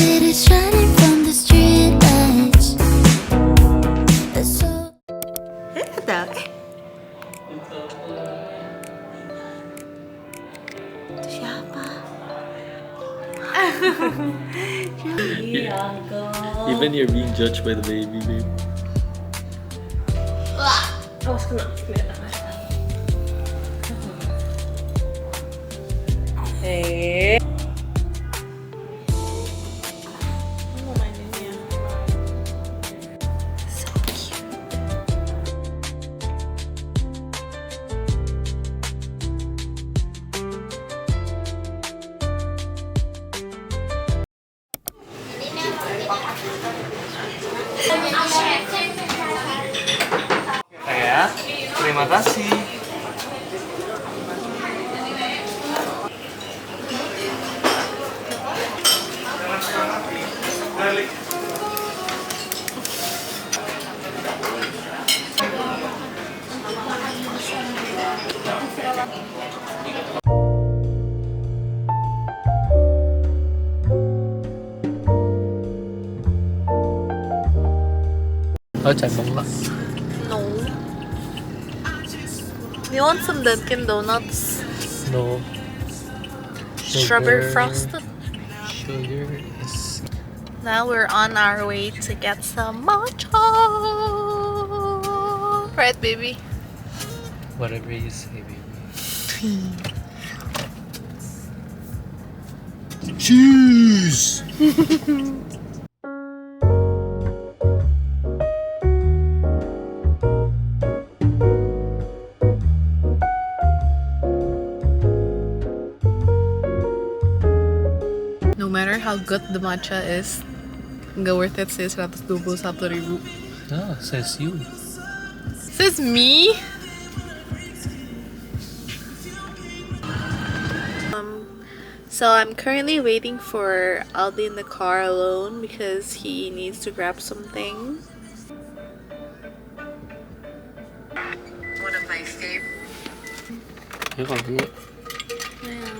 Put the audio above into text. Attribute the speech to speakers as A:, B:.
A: city shining from the street lights. It's so.
B: Ada. Itu siapa?
C: Even you're being judged by the baby, babe.
B: Awas kena. Hey. Mau mainin ya. So cute.
C: Saya, terima kasih. Oh, cakep lah.
B: No. You want some Dunkin' Donuts?
C: No.
B: Strawberry frosted.
C: Sugar is...
B: Now we're on our way to get some matcha. Right, baby?
C: Whatever you say, baby. Cheese!
B: No matter how good the matcha is, nggak worth it sih 121.000.
C: Ah, says you.
B: Says me? So I'm currently waiting for Aldi in the car alone because he needs to grab something. One of my favorite.
C: You can do it.
B: Yeah.